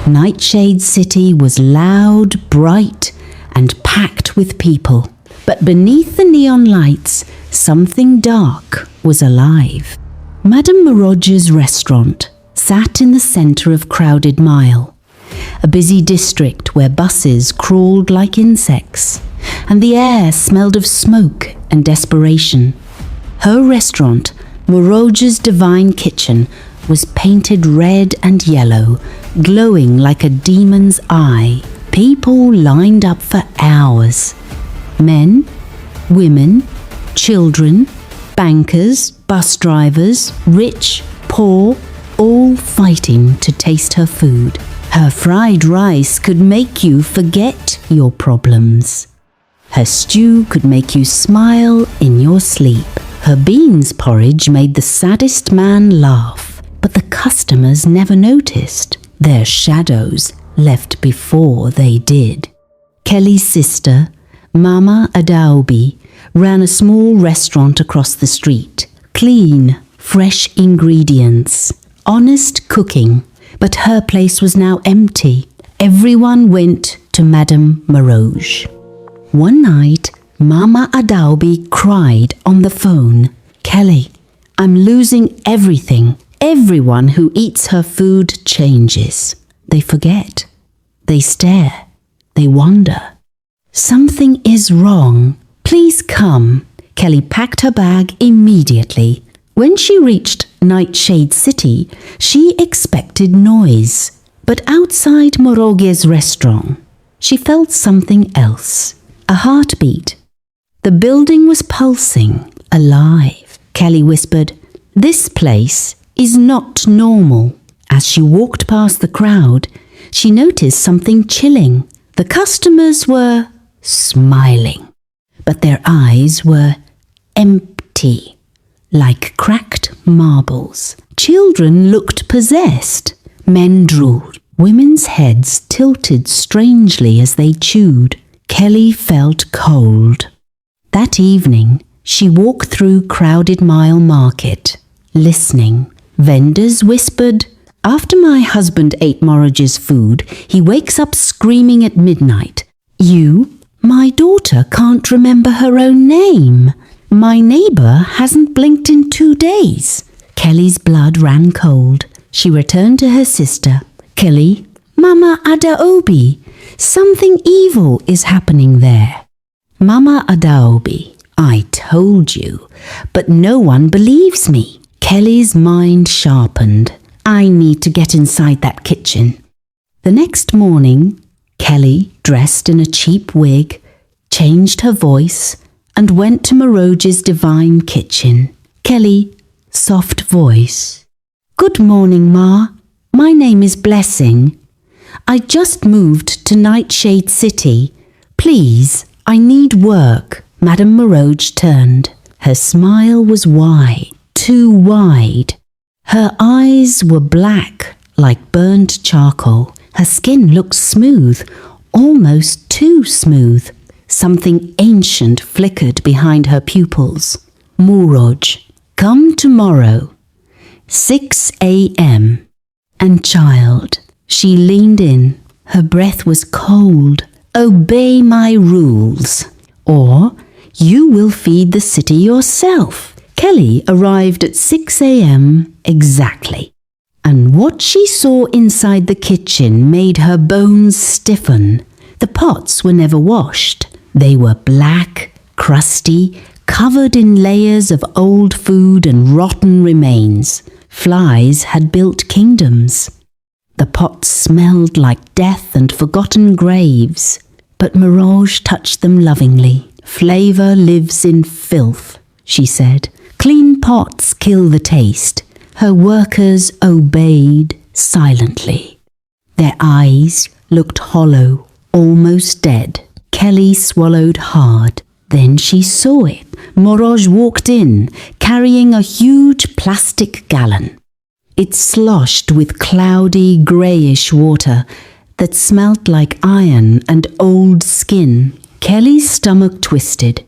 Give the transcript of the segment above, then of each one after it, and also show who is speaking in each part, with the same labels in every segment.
Speaker 1: Nightshade City was loud, bright, and packed with people. But beneath the neon lights, something dark was alive. Madame Maroj's restaurant sat in the centre of Crowded Mile, a busy district where buses crawled like insects, and the air smelled of smoke and desperation. Her restaurant, Maroj's Divine Kitchen, was painted red and yellow, glowing like a demon's eye. People lined up for hours. Men, women, children, bankers, bus drivers, rich, poor, all fighting to taste her food. Her fried rice could make you forget your problems. Her stew could make you smile in your sleep. Her beans porridge made the saddest man laugh, but the customers never noticed. Their shadows left before they did. Kelly's sister, Mama Adaobi, ran a small restaurant across the street. Clean, fresh ingredients, honest cooking, but her place was now empty. Everyone went to Madame Maroj. One night, Mama Adaobi cried on the phone, "Kelly, I'm losing everything. Everyone who eats her food changes. They forget. They stare. They wonder. Something is wrong. Please come." Kelly packed her bag immediately. When she reached Nightshade City, she expected noise. But outside Moroge's restaurant, she felt something else. A heartbeat. The building was pulsing, alive. Kelly whispered, "This place is not normal." As she walked past the crowd, she noticed something chilling. The customers were smiling, but their eyes were empty, like cracked marbles. Children looked possessed. Men drooled. Women's heads tilted strangely as they chewed. Kelly felt cold. That evening, she walked through Crowded Mile Market, listening. Vendors whispered, "After my husband ate Morridge's food, he wakes up screaming at midnight. My daughter can't remember her own name. My neighbour hasn't blinked in 2 days." Kelly's blood ran cold. She returned to her sister. "Kelly, Mama Adaobi, something evil is happening there." "Mama Adaobi, I told you, but no one believes me." Kelly's mind sharpened. "I need to get inside that kitchen." The next morning, Kelly, dressed in a cheap wig, changed her voice and went to Maroj's Divine Kitchen. Kelly, soft voice. "Good morning, Ma. My name is Blessing. I just moved to Nightshade City. Please, I need work." Madame Maroj turned. Her smile was wide, too wide. Her eyes were black, like burnt charcoal. Her skin looked smooth, almost too smooth. Something ancient flickered behind her pupils. "Maroj, come tomorrow, 6 a.m. And child," she leaned in. Her breath was cold. "Obey my rules, or you will feed the city yourself." Kelly arrived at 6 a.m. exactly. And what she saw inside the kitchen made her bones stiffen. The pots were never washed. They were black, crusty, covered in layers of old food and rotten remains. Flies had built kingdoms. The pots smelled like death and forgotten graves. But Maroj touched them lovingly. "Flavor lives in filth," she said. "Clean pots kill the taste." Her workers obeyed silently. Their eyes looked hollow, almost dead. Kelly swallowed hard. Then she saw it. Maroj walked in, carrying a huge plastic gallon. It sloshed with cloudy, greyish water that smelt like iron and old skin. Kelly's stomach twisted.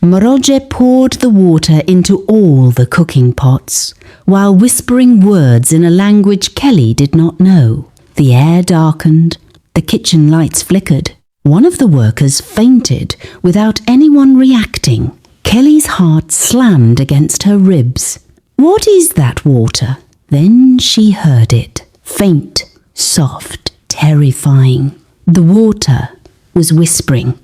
Speaker 1: Maroj poured the water into all the cooking pots, while whispering words in a language Kelly did not know. The air darkened, the kitchen lights flickered. One of the workers fainted without anyone reacting. Kelly's heart slammed against her ribs. What is that water? Then she heard it. Faint, soft, terrifying. The water was whispering.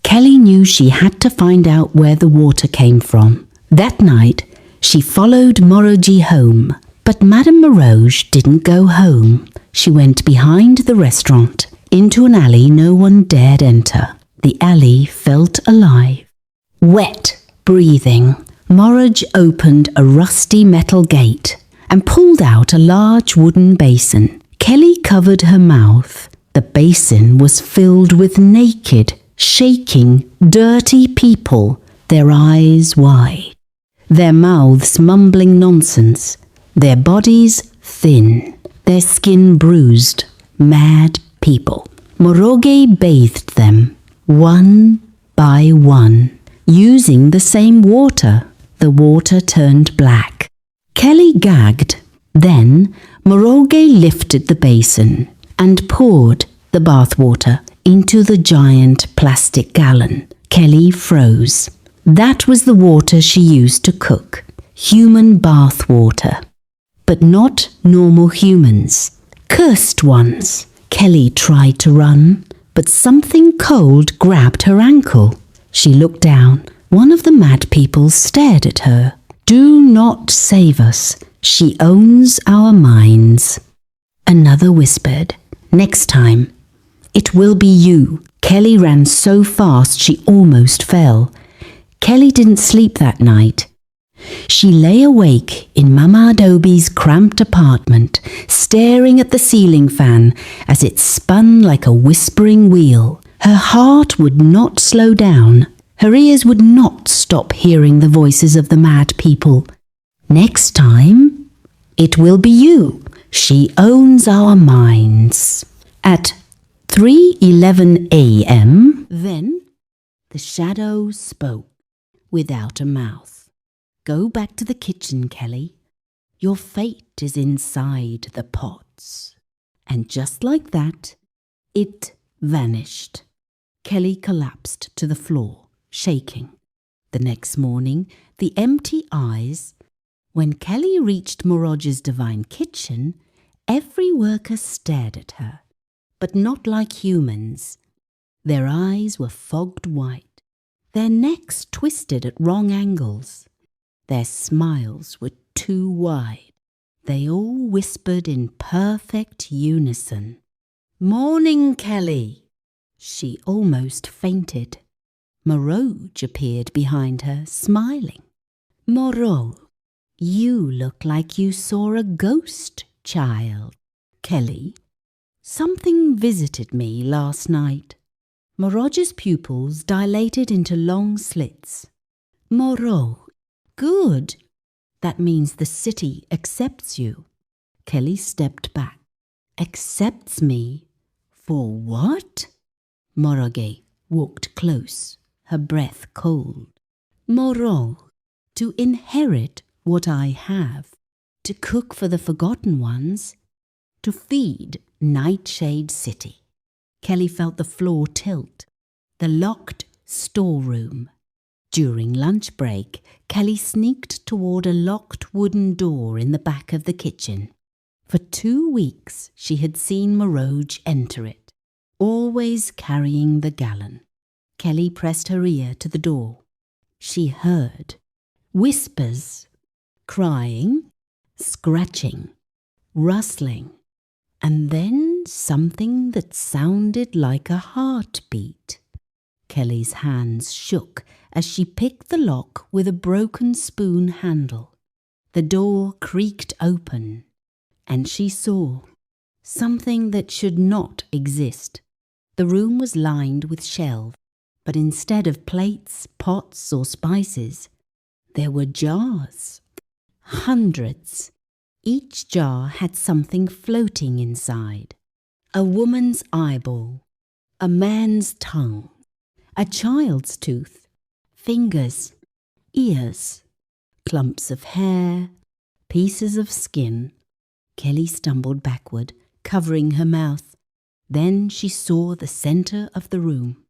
Speaker 1: Kelly knew she had to find out where the water came from. That night, she followed Moroji home. But Madame Morouge didn't go home. She went behind the restaurant, into an alley no one dared enter. The alley felt alive. Wet, breathing, Morouge opened a rusty metal gate and pulled out a large wooden basin. Kelly covered her mouth. The basin was filled with naked, shaking, dirty people, their eyes wide, their mouths mumbling nonsense, their bodies thin, their skin bruised, mad people. Moroge bathed them, one by one, using the same water. The water turned black. Kelly gagged. Then Moroge lifted the basin and poured the bath water into the giant plastic gallon. Kelly froze. That was the water she used to cook. Human bath water. But not normal humans. Cursed ones. Kelly tried to run, but something cold grabbed her ankle. She looked down. One of the mad people stared at her. Do not save us. She owns our minds. Another whispered, next time, it will be you. Kelly ran so fast she almost fell. Kelly didn't sleep that night. She lay awake in Mama Adobe's cramped apartment, staring at the ceiling fan as it spun like a whispering wheel. Her heart would not slow down. Her ears would not stop hearing the voices of the mad people. Next time, it will be you. She owns our minds. At 3:11 a.m., then the shadow spoke without a mouth. Go back to the kitchen, Kelly. Your fate is inside the pots. And just like that, it vanished. Kelly collapsed to the floor, shaking. The next morning, the empty eyes. When Kelly reached Moroge's divine kitchen, every worker stared at her, but not like humans. Their eyes were fogged white, their necks twisted at wrong angles. Their smiles were too wide. They all whispered in perfect unison. Morning, Kelly! She almost fainted. Moroge appeared behind her, smiling. Moroge, you look like you saw a ghost, child. Kelly, something visited me last night. Moroge's pupils dilated into long slits. Moroge, good. That means the city accepts you. Kelly stepped back. Accepts me? For what? Moroge walked close, her breath cold. Moroge, to inherit what I have, to cook for the forgotten ones, to feed Nightshade City. Kelly felt the floor tilt, the locked storeroom. During lunch break, Kelly sneaked toward a locked wooden door in the back of the kitchen. For 2 weeks she had seen Moroge enter it, always carrying the gallon. Kelly pressed her ear to the door. She heard whispers, crying, scratching, rustling, and then something that sounded like a heartbeat. Kelly's hands shook as she picked the lock with a broken spoon handle. The door creaked open, and she saw something that should not exist. The room was lined with shelves, but instead of plates, pots, or spices, there were jars. Hundreds. Each jar had something floating inside. A woman's eyeball, a man's tongue, a child's tooth, fingers, ears, clumps of hair, pieces of skin. Kelly stumbled backward, covering her mouth. Then she saw the centre of the room.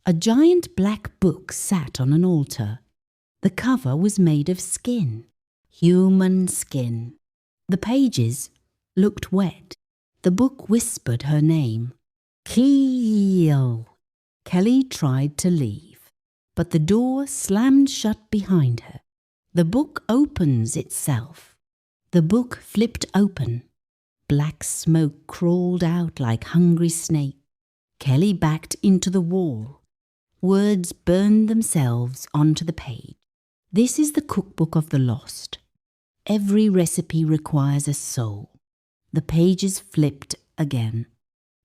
Speaker 1: A giant black book sat on an altar. The cover was made of skin, human skin. The pages looked wet. The book whispered her name. Keel. Kelly tried to leave, but the door slammed shut behind her. The book opens itself. The book flipped open. Black smoke crawled out like hungry snake. Kelly backed into the wall. Words burned themselves onto the page. This is the cookbook of the lost. Every recipe requires a soul. The pages flipped again.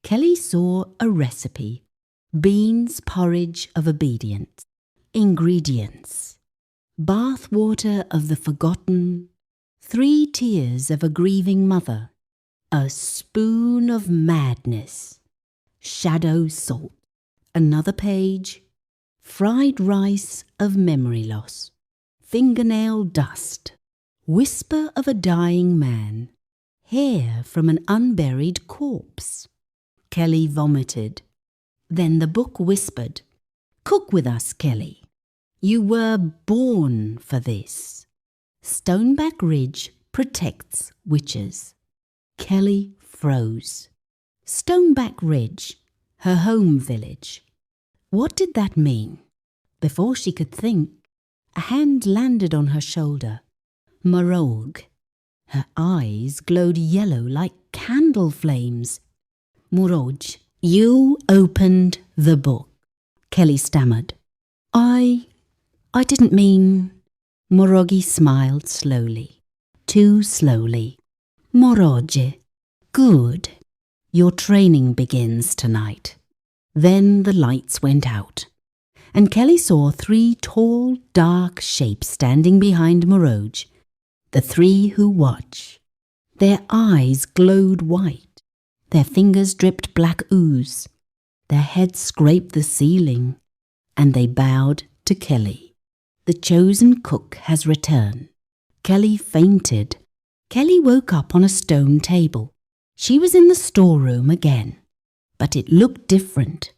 Speaker 1: Kelly saw a recipe. Beans porridge of obedience. Ingredients: bath water of the forgotten, 3 tears of a grieving mother, a spoon of madness, shadow salt. Another page: fried rice of memory loss, fingernail dust, whisper of a dying man, hair from an unburied corpse. Kelly vomited. Then the book whispered, "Cook with us, Kelly. You were born for this. Stoneback Ridge protects witches." Kelly froze. Stoneback Ridge, her home village. What did that mean? Before she could think, a hand landed on her shoulder. Morog. Her eyes glowed yellow like candle flames. Moroj, you opened the book. Kelly stammered. I didn't mean... Morogi smiled slowly. Too slowly. Moroje. Good. Your training begins tonight. Then the lights went out, and Kelly saw 3 tall, dark shapes standing behind Moroj, the 3 who watch. Their eyes glowed white. Their fingers dripped black ooze. Their heads scraped the ceiling, and they bowed to Kelly. The chosen cook has returned. Kelly fainted. Kelly woke up on a stone table. She was in the storeroom again, but it looked different.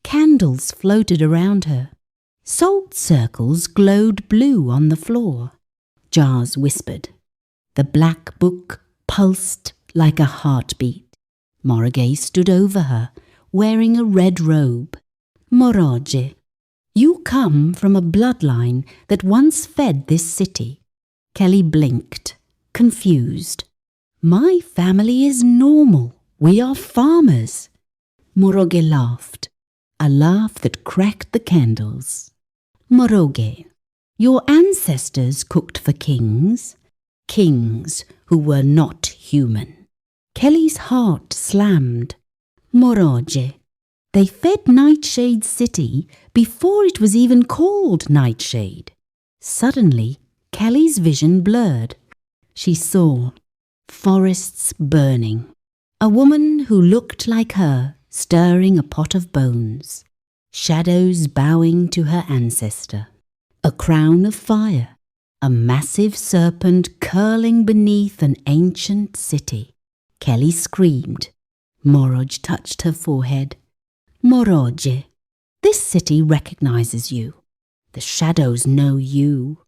Speaker 1: Candles floated around her. Salt circles glowed blue on the floor. Jars whispered. The black book pulsed like a heartbeat. Moragay stood over her, wearing a red robe. Moroje, you come from a bloodline that once fed this city. Kelly blinked, confused. My family is normal. We are farmers. Moroge laughed, a laugh that cracked the candles. Moroge, your ancestors cooked for kings, kings who were not human. Kelly's heart slammed. Moroje, they fed Nightshade City before it was even called Nightshade. Suddenly, Kelly's vision blurred. She saw forests burning. A woman who looked like her stirring a pot of bones. Shadows bowing to her ancestor. A crown of fire. A massive serpent curling beneath an ancient city. Kelly screamed. Moroj touched her forehead. Moroje, this city recognizes you. The shadows know you.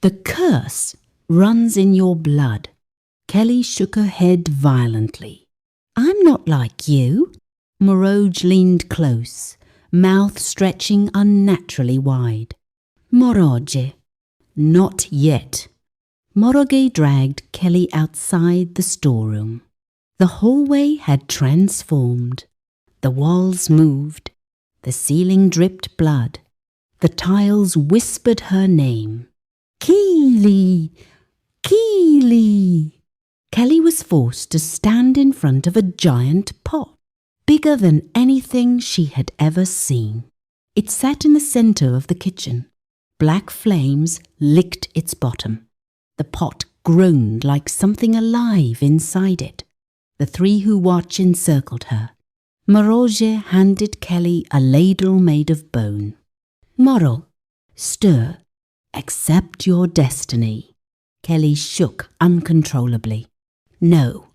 Speaker 1: The curse runs in your blood. Kelly shook her head violently. I'm not like you. Moroj leaned close, mouth stretching unnaturally wide. Moroje, not yet. Moroge dragged Kelly outside the storeroom. The hallway had transformed. The walls moved. The ceiling dripped blood. The tiles whispered her name. Keely! Keely! Kelly was forced to stand in front of a giant pot, bigger than anything she had ever seen. It sat in the centre of the kitchen. Black flames licked its bottom. The pot groaned like something alive inside it. The 3 who watch encircled her. Moroje handed Kelly a ladle made of bone. Moro, stir, accept your destiny. Kelly shook uncontrollably. No.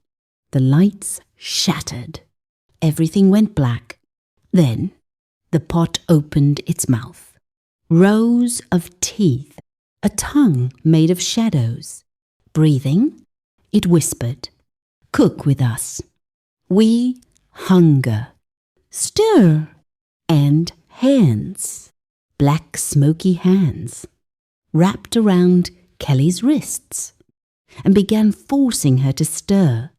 Speaker 1: The lights shattered. Everything went black. Then the pot opened its mouth. Rows of teeth, a tongue made of shadows. Breathing, it whispered, "Cook with us. We hunger. Stir." And hands, black smoky hands, wrapped around Kelly's wrists and began forcing her to stir.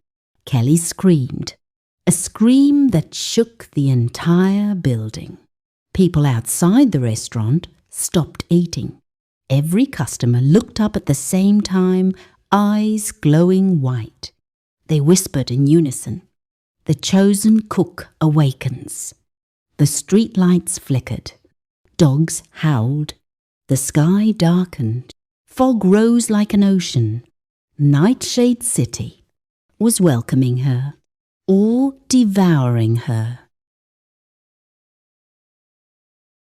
Speaker 1: Kelly screamed, a scream that shook the entire building. People outside the restaurant stopped eating. Every customer looked up at the same time, eyes glowing white. They whispered in unison, "The chosen cook awakens." The street lights flickered. Dogs howled. The sky darkened. Fog rose like an ocean. Nightshade City was welcoming her, or devouring her.